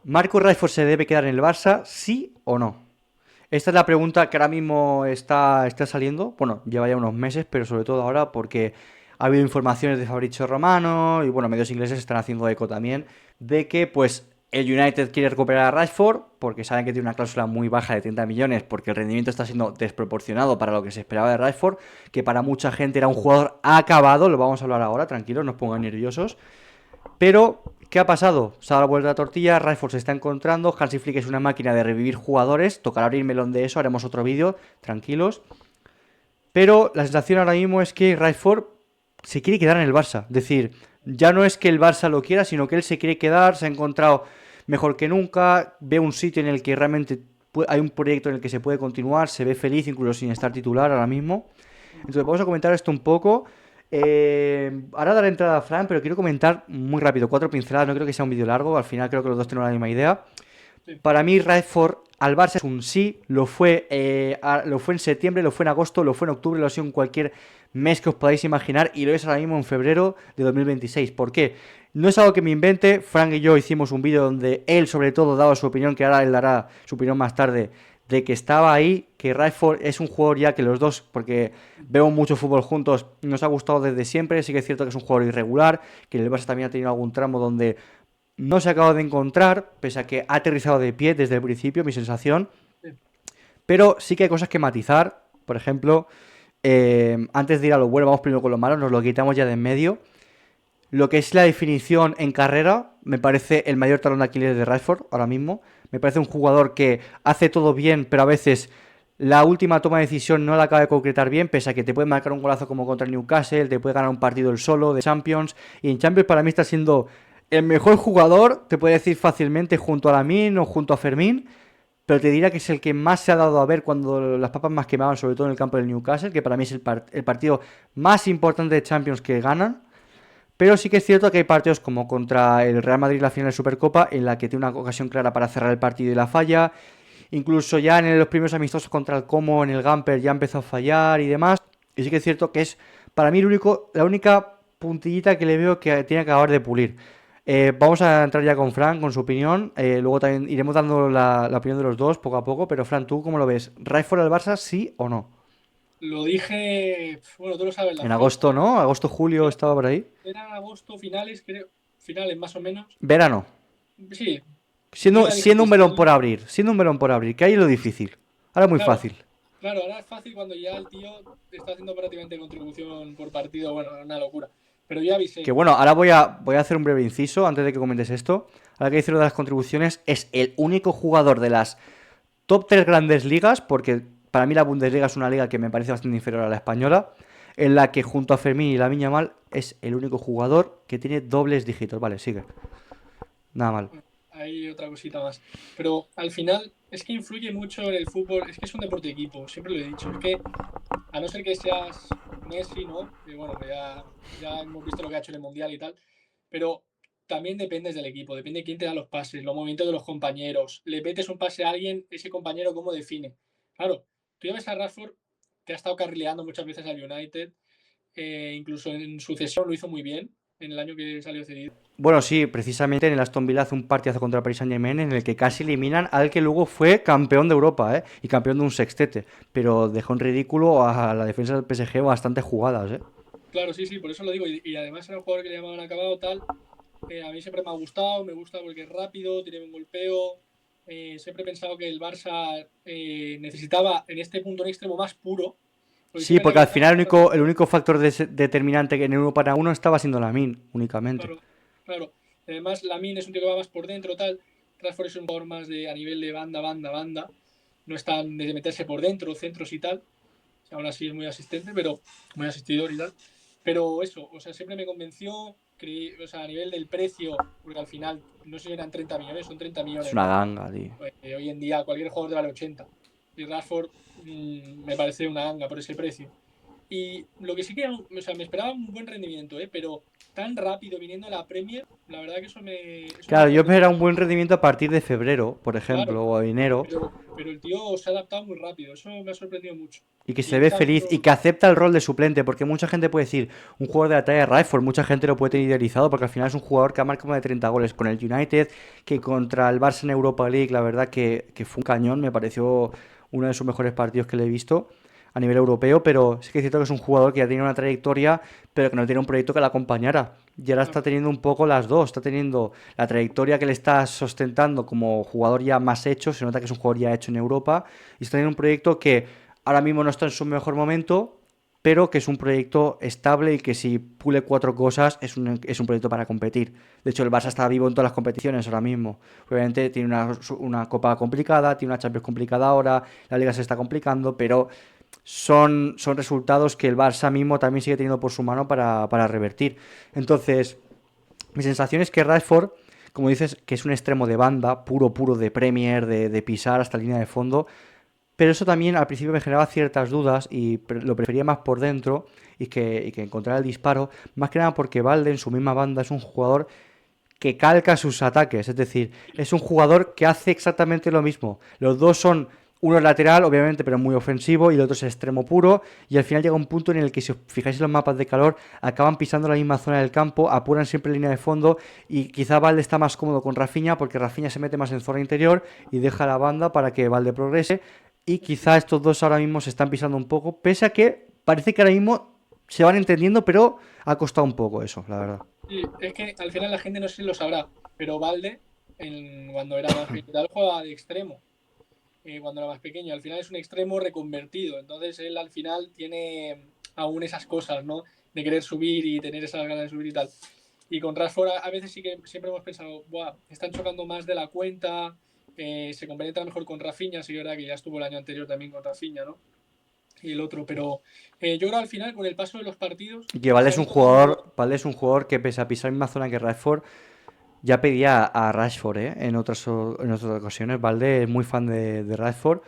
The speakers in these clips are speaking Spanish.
¿Marcus Rashford se debe quedar en el Barça, sí o no? Esta es la pregunta que ahora mismo está saliendo. Bueno, lleva ya unos meses, pero sobre todo ahora porque ha habido informaciones de Fabrizio Romano y bueno, medios ingleses están haciendo eco también de que pues el United quiere recuperar a Rashford porque saben que tiene una cláusula muy baja de 30 millones porque el rendimiento está siendo desproporcionado para lo que se esperaba de Rashford, que para mucha gente era un jugador acabado, lo vamos a hablar ahora, tranquilos, no os pongan nerviosos. Pero, ¿qué ha pasado? Se ha dado la vuelta a la tortilla, Rashford se está encontrando, Hansi Flick es una máquina de revivir jugadores, tocará abrir melón de eso, haremos otro vídeo, tranquilos. Pero la sensación ahora mismo es que Rashford se quiere quedar en el Barça. Es decir, ya no es que el Barça lo quiera, sino que él se quiere quedar, se ha encontrado mejor que nunca, ve un sitio en el que realmente hay un proyecto en el que se puede continuar, se ve feliz incluso sin estar titular ahora mismo. Entonces vamos a comentar esto un poco. Ahora daré entrada a Fran, pero quiero comentar muy rápido, cuatro pinceladas, no creo que sea un vídeo largo, al final creo que los dos tenemos la misma idea. Sí. Para mí Rashford al Barça es un sí, lo fue en septiembre, lo fue en agosto, lo fue en octubre, lo ha sido en cualquier mes que os podáis imaginar y lo es ahora mismo en febrero de 2026. ¿Por qué? No es algo que me invente, Frank y yo hicimos un vídeo donde él sobre todo daba su opinión, que ahora él dará su opinión más tarde, de que estaba ahí, que Rashford es un jugador ya que los dos, porque veo mucho fútbol juntos, nos ha gustado desde siempre, sí que es cierto que es un jugador irregular, que en el Barça también ha tenido algún tramo donde no se acaba de encontrar, pese a que ha aterrizado de pie desde el principio, mi sensación. Sí. Pero sí que hay cosas que matizar. Por ejemplo, antes de ir a lo bueno, vamos primero con lo malo, nos lo quitamos ya de en medio. Lo que es la definición en carrera, me parece el mayor talón de Aquiles de Rashford ahora mismo. Me parece un jugador que hace todo bien, pero a veces la última toma de decisión no la acaba de concretar bien, pese a que te puede marcar un golazo como contra el Newcastle, te puede ganar un partido el solo de Champions. Y en Champions para mí está siendo el mejor jugador, te puede decir fácilmente, junto a Lamine o junto a Fermín. Pero te diría que es el que más se ha dado a ver cuando las papas más quemaban, sobre todo en el campo del Newcastle, que para mí es el partido más importante de Champions que ganan. Pero sí que es cierto que hay partidos como contra el Real Madrid la final de Supercopa, en la que tiene una ocasión clara para cerrar el partido y la falla. Incluso ya en los primeros amistosos contra el Como, en el Gamper, ya empezó a fallar y demás. Y sí que es cierto que es para mí la única puntillita que le veo que tiene que acabar de pulir. Vamos a entrar ya con Fran, con su opinión. Luego también iremos dando la opinión de los dos poco a poco. Pero Fran, ¿tú cómo lo ves? ¿Rashford al Barça, sí o no? Lo dije, bueno, tú lo sabes En las agosto, fechas. ¿no? Agosto, julio Era, estaba por ahí. era agosto, finales, creo, finales más o menos. Verano. Sí, yo Siendo, ya dije siendo que un melón por sí. abrir. Siendo un melón por abrir. Que ahí es lo difícil. Ahora es muy Claro, fácil. claro, ahora es fácil cuando ya el tío está haciendo prácticamente contribución por partido, bueno, una locura. Pero ya Que avisé. bueno, ahora voy a hacer un breve inciso antes de que comentes esto. Ahora que dice lo de las contribuciones, es el único jugador de las top 3 grandes ligas, porque para mí la Bundesliga es una liga que me parece bastante inferior a la española, en la que junto a Fermín y Lamine Yamal es el único jugador que tiene dobles dígitos. Vale, sigue. Nada mal. Hay otra cosita más. Pero al final es que influye mucho en el fútbol. Es que es un deporte de equipo, siempre lo he dicho. Es que a no ser que seas Messi, ¿no? Que bueno, que ya hemos visto lo que ha hecho en el Mundial y tal. Pero también dependes del equipo, depende de quién te da los pases, los movimientos de los compañeros. Le metes un pase a alguien, ese compañero cómo define. Claro, tú ya ves a Rashford, que ha estado carrileando muchas veces al United, incluso en sucesión lo hizo muy bien, en el año que salió cedido. Bueno, sí, precisamente en el Aston Villa hace un partidazo contra el Paris Saint-Germain en el que casi eliminan al que luego fue campeón de Europa, ¿eh? Y campeón de un sextete. Pero dejó en ridículo a la defensa del PSG bastante jugadas, ¿eh? Claro, sí, sí, por eso lo digo. Y además era un jugador que le llamaban acabado tal. A mí siempre me ha gustado, me gusta porque es rápido, tiene buen golpeo. Siempre he pensado que el Barça necesitaba en este punto un extremo más puro, porque sí es Sí, verdad porque que al está final jugando el Rashford, único factor determinante que en uno para uno estaba siendo Lamine, únicamente. claro, claro. Además, Lamine es un tío que va más por dentro, tal. Rashford es un jugador más a nivel de banda, banda, banda. No es tan de meterse por dentro, centros y tal. O sea, aún así es muy asistente, pero muy asistidor y tal. Pero eso, o sea, siempre me convenció, o sea, a nivel del precio, porque al final no sé si eran 30 millones, son 30 Es millones, una ¿no? ganga, tío. Hoy en día cualquier jugador te vale 80. Y Rashford me parece una ganga por ese precio. Y lo que sí que, o sea, me esperaba un buen rendimiento, ¿eh? Pero tan rápido viniendo a la Premier, La verdad que eso me Claro, yo sorprendió. esperaba un buen rendimiento a partir de febrero, por Claro, ejemplo, o enero, pero el tío se ha adaptado muy rápido. Eso me ha sorprendido mucho. y que Y se ve empieza feliz y siendo. que acepta el rol de suplente, porque mucha gente puede decir, un jugador de la talla de Rashford, mucha gente lo puede tener idealizado, porque al final es un jugador que ha marcado más de 30 goles con el United, que contra el Barça en Europa League, la verdad que fue un cañón, me pareció uno de sus mejores partidos que le he visto a nivel europeo, pero sí que es cierto que es un jugador que ya tiene una trayectoria, pero que no tiene un proyecto que le acompañara. Y ahora está Claro, teniendo un poco las dos, está teniendo la trayectoria que le está sustentando como jugador ya más hecho, se nota que es un jugador ya hecho en Europa, y está teniendo un proyecto que ahora mismo no está en su mejor momento, pero que es un proyecto estable y que si pule cuatro cosas es un proyecto para competir. De hecho, el Barça claro. está vivo en todas las competiciones ahora mismo. Obviamente tiene una Copa complicada, tiene una Champions complicada ahora, la Liga se está complicando, pero son resultados que el Barça mismo también sigue teniendo por su mano para revertir. Entonces, mi sensación es que Rashford, como dices, que es un extremo de banda, puro, puro de Premier, de pisar hasta línea de fondo, pero eso también al principio me generaba ciertas dudas y lo prefería más por dentro y que encontrar el disparo, más que nada porque Valde en su misma banda es un jugador que calca sus ataques, es decir, es un jugador que hace exactamente lo mismo. Los dos son uno es lateral, obviamente, pero muy ofensivo, y el otro es extremo puro, y al final llega un punto en el que, si os fijáis en los mapas de calor, acaban pisando la misma zona del campo, apuran siempre línea de fondo, y quizá Valde está más cómodo con Rafinha, porque Rafinha se mete más en zona interior y deja la banda para que Valde progrese, y quizá estos dos ahora mismo se están pisando un poco, pese a que parece que ahora mismo se van entendiendo, pero ha costado un poco eso, la verdad. Sí, es que al final la gente no sé si lo sabrá, pero Valde, cuando era más pequeño, juega de extremo. Cuando era más pequeño. Al final es un extremo reconvertido. Entonces él al final tiene aún esas cosas, ¿no? De querer subir y tener esas ganas de subir y tal. Y con Rashford a veces sí que siempre hemos pensado, Buah, están chocando más de la cuenta, se compenetra mejor con Rafinha, sí que es verdad que ya estuvo el año anterior también con Rafinha, ¿no? Y el otro, pero yo creo al final, con el paso de los partidos, Y que Valde se ha es un visto como. jugador, Valde es un jugador que pese a pisar la misma zona que Rashford, ya pedía a Rashford, ¿eh? En otras ocasiones. Valde es muy fan de Rashford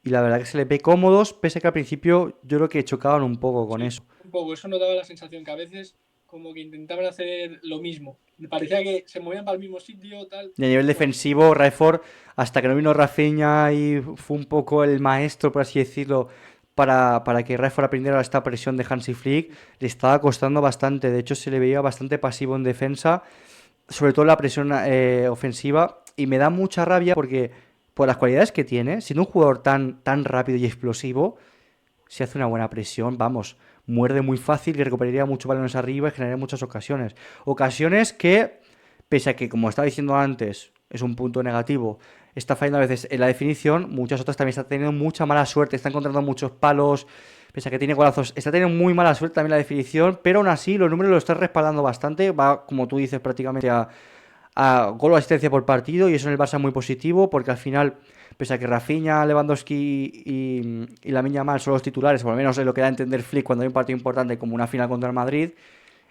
y la verdad que se le ve cómodos, pese a que al principio yo creo que chocaban un poco con Sí, eso. un poco. Eso nos daba la sensación que a veces como que intentaban hacer lo mismo. Me parecía que se movían para el mismo sitio, tal. Y a nivel Bueno, defensivo, Rashford, hasta que no vino Rafinha y fue un poco el maestro, por así decirlo, para que Rashford aprendiera esta presión de Hansi Flick, le estaba costando bastante. De hecho, se le veía bastante pasivo en defensa, sobre todo la presión ofensiva, y me da mucha rabia porque por las cualidades que tiene, siendo un jugador tan rápido y explosivo, si hace una buena presión, vamos, muerde muy fácil y recuperaría muchos balones arriba y generaría muchas ocasiones. Ocasiones que, pese a que, como estaba diciendo antes, es un punto negativo, está fallando a veces en la definición, muchas otras también está teniendo mucha mala suerte, está encontrando muchos palos, pese a que tiene golazos, está teniendo muy mala suerte también la definición, pero aún así los números lo están respaldando bastante, va, como tú dices, prácticamente a gol o asistencia por partido, y eso en el Barça es muy positivo, porque al final, pese a que Rafinha, Lewandowski y Lamine Yamal son los titulares, o al menos es lo que da a entender Flick cuando hay un partido importante como una final contra el Madrid,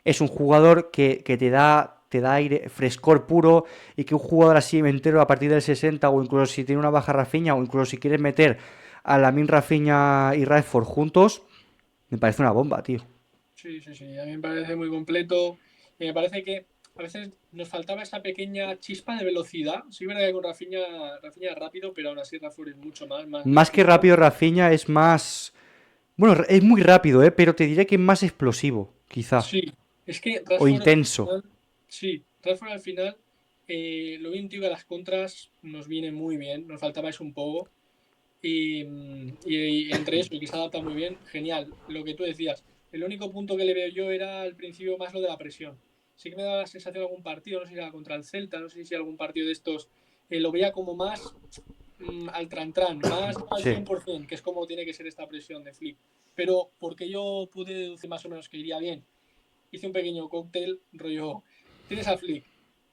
es un jugador que te da aire, frescor puro, y que un jugador así entero a partir del 60, o incluso si tiene una baja Rafinha, o incluso si quieres meter a Lamine, Rafinha y Rashford juntos, me parece una bomba, tío. sí, sí, sí. A mí me parece muy completo. Y me parece que a veces nos faltaba esa pequeña chispa de velocidad. Sí, es verdad que con Rafinha es rápido, pero aún así Rashford es mucho más Más que explosivo. rápido, Rafinha es más... Bueno, es muy rápido, pero te diré que es más explosivo, quizá. Sí, es que O Rashford al intenso. final, sí, Rashford al final, lo bien tío que a las contras nos viene muy bien, nos faltaba eso un poco. Y entre eso y que se adapta muy bien, genial. Lo que tú decías, el único punto que le veo yo era al principio más lo de la presión. Sí que me daba la sensación de algún partido, no sé si era contra el Celta, no sé si algún partido de estos, lo veía como más al trantrán, más no al Sí. 100%, que es como tiene que ser esta presión de Flick. Pero porque yo pude deducir más o menos que iría bien, hice un pequeño cóctel, rollo, tienes a Flick,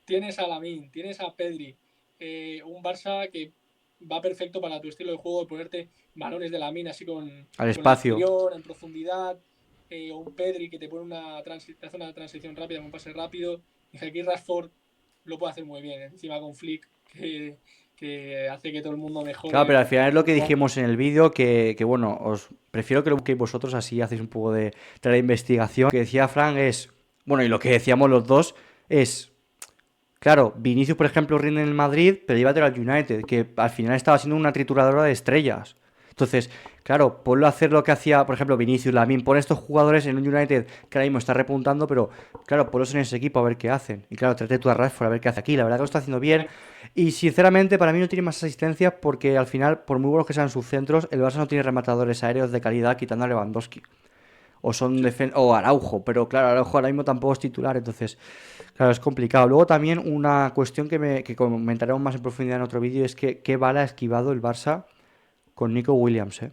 tienes a Lamine, tienes a Pedri, un Barça que va perfecto para tu estilo de juego, de ponerte balones de Lamine así Al con el espacio. interior, en profundidad, o un Pedri que te pone te hace una transición rápida, un pase rápido. Dije, aquí Rashford lo puede hacer muy bien, encima con Flick, que hace que todo el mundo Claro, mejore pero al poco final es a lo que poco. dijimos en el vídeo, que bueno, os prefiero que lo busquéis vosotros, así hacéis un poco de investigación. Lo que decía Frank es, bueno, y lo que decíamos los dos es, Claro, Vinicius, por ejemplo, rinde en el Madrid, pero llévatelo al United, que al final estaba siendo una trituradora de estrellas. Entonces, claro, ponlo a hacer lo que hacía, por ejemplo, Vinicius, Lamine, pon estos jugadores en un United que ahora mismo está repuntando, pero claro, ponlos en ese equipo a ver qué hacen. Y claro, trate tú a Rashford a ver qué hace aquí. La verdad que lo está haciendo bien. Y sinceramente, para mí no tiene más asistencias porque al final, por muy buenos que sean sus centros, el Barça no tiene rematadores aéreos de calidad quitando a Lewandowski. O Araujo, pero claro, Araujo ahora mismo tampoco es titular, entonces, claro, es complicado. Luego también una cuestión que comentaremos más en profundidad en otro vídeo es que qué bala ha esquivado el Barça con Nico Williams, ¿eh?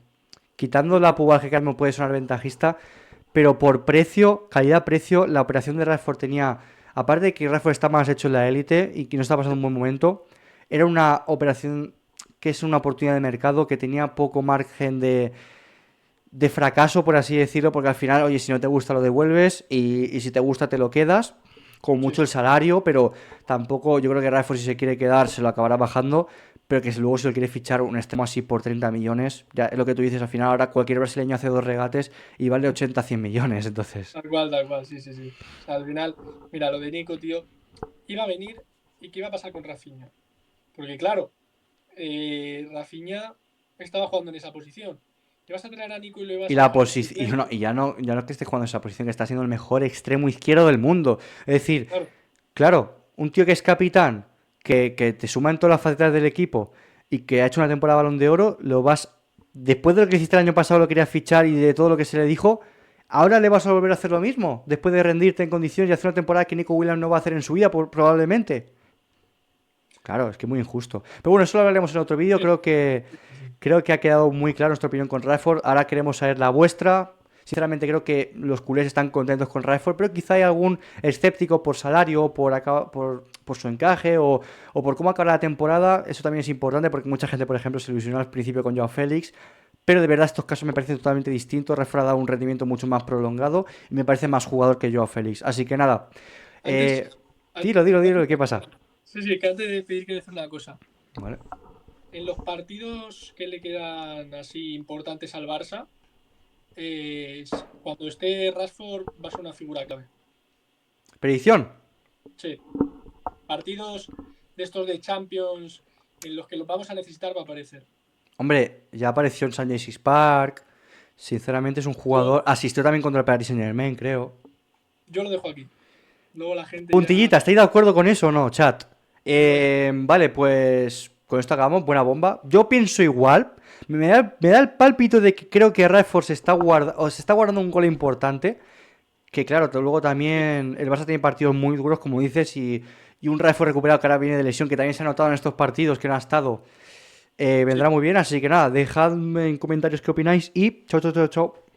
Quitando la Pubal que ahora mismo puede sonar ventajista, pero por precio, calidad-precio, la operación de Rashford tenía, aparte de que Rashford está más hecho en la élite y que no está pasando un buen momento, era una operación que es una oportunidad de mercado que tenía poco margen de fracaso, por así decirlo, porque al final, oye, si no te gusta lo devuelves y si te gusta te lo quedas, con mucho Sí, el salario, pero tampoco, yo creo que Rashford si se quiere quedar se lo acabará bajando, pero que si luego si lo quiere fichar un extremo así por 30 millones, ya es lo que tú dices, al final ahora cualquier brasileño hace dos regates y vale 80 100 millones, entonces... tal cual, sí, sí, sí. O sea, al final, mira, lo de Nico, tío, iba a venir y qué iba a pasar con Rafinha. Porque claro, Rafinha estaba jugando en esa posición. Te vas a traer a Nico y lo Y ibas a la dejar de posición, y, no, suplente. y ya no que esté jugando en esa posición, que está siendo el mejor extremo izquierdo del mundo. Es decir, Claro, claro, un tío que es capitán, que te suma en todas las facetas del equipo y que ha hecho una temporada Balón de Oro, lo vas, después de lo que hiciste el año pasado, lo querías fichar y de todo lo que se le dijo, ahora le vas a volver a hacer lo mismo, después de rendirte en condiciones y hacer una temporada que Nico Williams no va a hacer en su vida, probablemente. Claro, es que es muy injusto. Pero bueno, eso lo hablaremos en otro vídeo. sí, sí, sí. Creo que ha quedado muy claro nuestra opinión con Rashford. Ahora queremos saber la vuestra. Sinceramente creo que los culés están contentos con Rashford, pero quizá hay algún escéptico por salario, por su encaje o por cómo acaba la temporada. Eso también es importante porque mucha gente, por ejemplo, se ilusionó al principio con Joao Félix. Pero de verdad estos casos me parecen totalmente distintos. Rashford ha dado un rendimiento mucho más prolongado y me parece más jugador que Joao Félix. Así que nada, Antes, eh, dilo, ¿qué pasa? sí, sí, que antes de pedir que decir una cosa. Vale. En los partidos que le quedan así importantes al Barça, cuando esté Rashford va a ser una figura clave. Predicción. Sí, partidos de estos de Champions en los que lo vamos a necesitar va a aparecer. Hombre, ya apareció en San James Park. Sinceramente es un Yo, jugador. Asistió también contra el Paris Saint-Germain, creo. yo lo dejo aquí. Luego la gente ya. Puntillita, ¿estáis de acuerdo con eso o no, chat? Bueno, Vale, pues con esto acabamos. Buena bomba. Yo pienso igual. Me da el pálpito de que creo que Rashford se está guardando un gol importante. Que claro, luego sí, también el Barça tiene partidos muy duros, como dices, y un Rashford recuperado que ahora viene de lesión, que también se ha notado en estos partidos que no ha estado. sí. Vendrá muy bien, así que nada, dejadme en comentarios qué opináis y chao, chao, chao, chao.